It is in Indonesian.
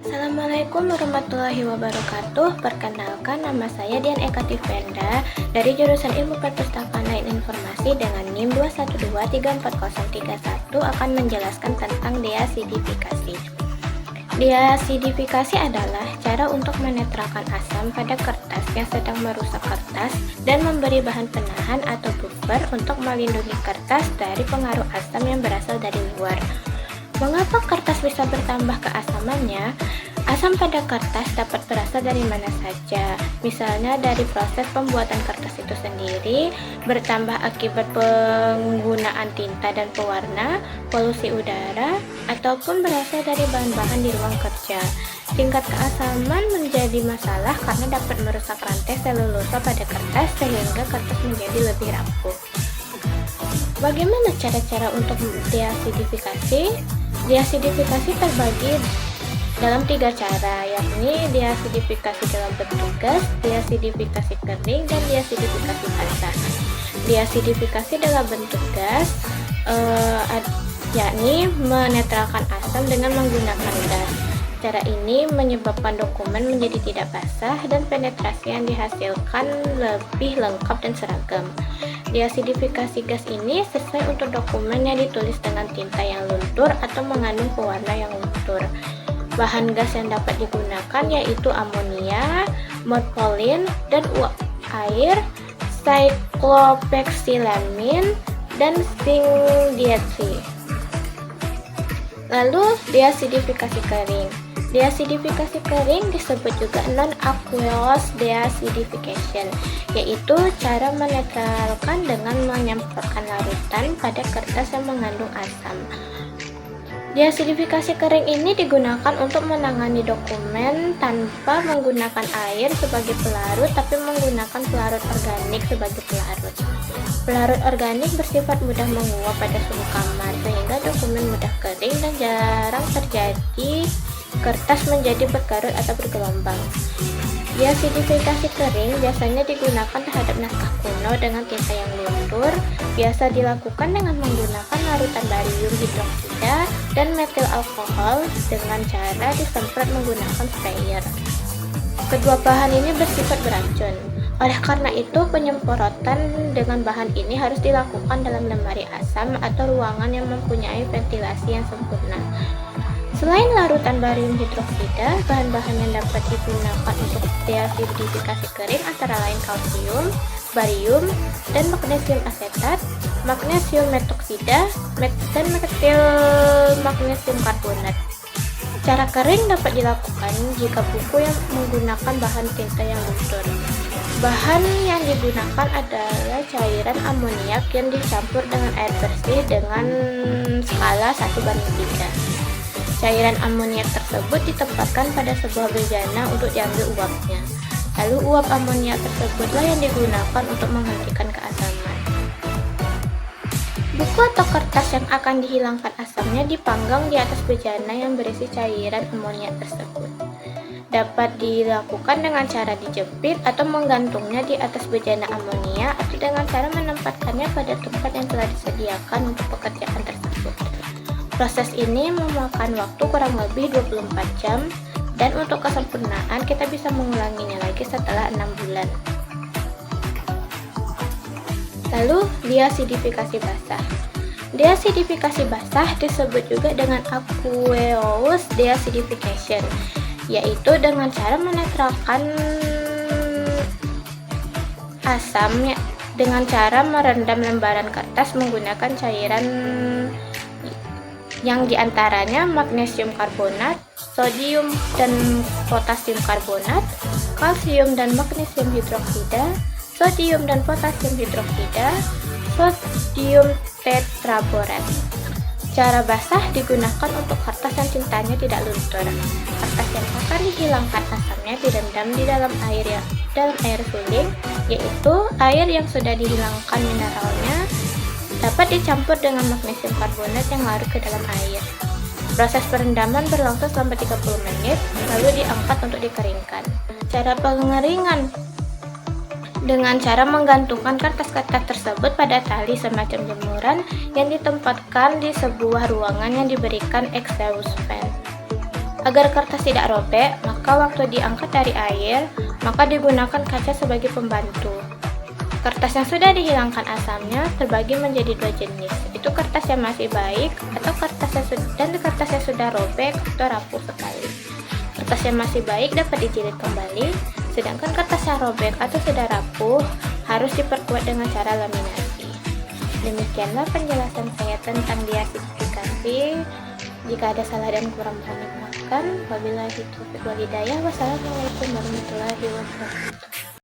Assalamualaikum warahmatullahi wabarakatuh. Perkenalkan, nama saya Dian Eka Tivenda dari jurusan Ilmu Perpustakaan dan Informasi dengan NIM 212344031 akan menjelaskan tentang deasidifikasi. Deasidifikasi adalah cara untuk menetralkan asam pada kertas yang sedang merusak kertas dan memberi bahan penahan atau buffer untuk melindungi kertas dari pengaruh asam yang berasal dari luar. Mengapa kertas bisa bertambah keasamannya? Asam pada kertas dapat berasal dari mana saja, misalnya dari proses pembuatan kertas itu sendiri, bertambah akibat penggunaan tinta dan pewarna, polusi udara, ataupun berasal dari bahan-bahan di ruang kerja. Tingkat keasaman menjadi masalah karena dapat merusak rantai selulosa pada kertas sehingga kertas menjadi lebih rapuh. Bagaimana cara-cara untuk deasidifikasi? Deasidifikasi terbagi dalam 3 cara, yakni deasidifikasi dalam bentuk gas, deasidifikasi kering, dan deasidifikasi basah. Deasidifikasi dalam bentuk gas yakni menetralkan asam dengan menggunakan gas. Cara ini menyebabkan dokumen menjadi tidak basah dan penetrasi yang dihasilkan lebih lengkap dan seragam. Deasidifikasi gas ini sesuai untuk dokumen yang ditulis dengan tinta yang luntur atau mengandung pewarna yang luntur. Bahan gas yang dapat digunakan yaitu amonia, morpolin, dan uap air, cyclophexilamine, dan zinc dietri. Lalu deasidifikasi kering. Deasidifikasi kering disebut juga non-aqueous deacidification, yaitu cara menetralkan dengan menyampurkan larutan pada kertas yang mengandung asam. Deasidifikasi kering ini digunakan untuk menangani dokumen tanpa menggunakan air sebagai pelarut, tapi menggunakan pelarut organik sebagai pelarut. Pelarut organik bersifat mudah menguap pada suhu kamar, sehingga dokumen mudah kering dan jarang terjadi kertas menjadi berkarut atau bergelombang. Deasidifikasi kering biasanya digunakan terhadap naskah kuno dengan tinta yang luntur, biasa dilakukan dengan menggunakan larutan barium hidroksida dan metil alkohol dengan cara disemprot menggunakan sprayer. Kedua bahan ini bersifat beracun. Oleh karena itu, penyemprotan dengan bahan ini harus dilakukan dalam lemari asam atau ruangan yang mempunyai ventilasi yang sempurna. Selain larutan barium hidroksida, bahan-bahan yang dapat digunakan untuk deasidifikasi kering antara lain kalsium, barium, dan magnesium asetat, magnesium metoksida, dan metil magnesium karbonat. Cara kering dapat dilakukan jika buku yang menggunakan bahan tinta yang luntur. Bahan yang digunakan adalah cairan amoniak yang dicampur dengan air bersih dengan skala 1:3. Cairan amoniak tersebut ditempatkan pada sebuah bejana untuk diambil uapnya. Lalu uap amoniak tersebutlah yang digunakan untuk menghentikan keasaman. Buku atau kertas yang akan dihilangkan asamnya dipanggang di atas bejana yang berisi cairan amoniak tersebut. Dapat dilakukan dengan cara dijepit atau menggantungnya di atas bejana amonia atau dengan cara menempatkannya pada tempat yang telah disediakan untuk pekerjaan tersebut. Proses ini memakan waktu kurang lebih 24 jam dan untuk kesempurnaan kita bisa mengulanginya lagi setelah 6 bulan. Lalu deasidifikasi basah. Deasidifikasi basah disebut juga dengan aqueous deacidification, yaitu dengan cara menetralkan asam dengan cara merendam lembaran kertas menggunakan cairan yang diantaranya magnesium karbonat, sodium dan potasium karbonat, kalsium dan magnesium hidroksida, sodium dan potasium hidroksida, sodium tetraborat. Cara basah digunakan untuk kertas yang tintanya tidak luntur. Kertas yang akan dihilangkan asamnya direndam di dalam air suling, yaitu air yang sudah dihilangkan mineralnya, dapat dicampur dengan magnesium karbonat yang larut ke dalam air. Proses perendaman berlangsung selama 30 menit, lalu diangkat untuk dikeringkan. Cara pengeringan. dengan cara menggantungkan kertas-kertas tersebut pada tali semacam jemuran yang ditempatkan di sebuah ruangan yang diberikan exhaust fan. Agar kertas tidak robek, maka waktu diangkat dari air, maka digunakan kaca sebagai pembantu. Kertas yang sudah dihilangkan asamnya terbagi menjadi dua jenis, itu kertas yang masih baik atau kertas yang sudah robek atau rapuh sekali. Kertas yang masih baik dapat dijilid kembali, sedangkan kertas yang robek atau sudah rapuh harus diperkuat dengan cara laminasi. Demikianlah penjelasan saya tentang diasifikasi. Jika ada salah dan kurang mohon dimaafkan. Wabillahi taufiq wal hidayah. Wassalamualaikum warahmatullahi wabarakatuh.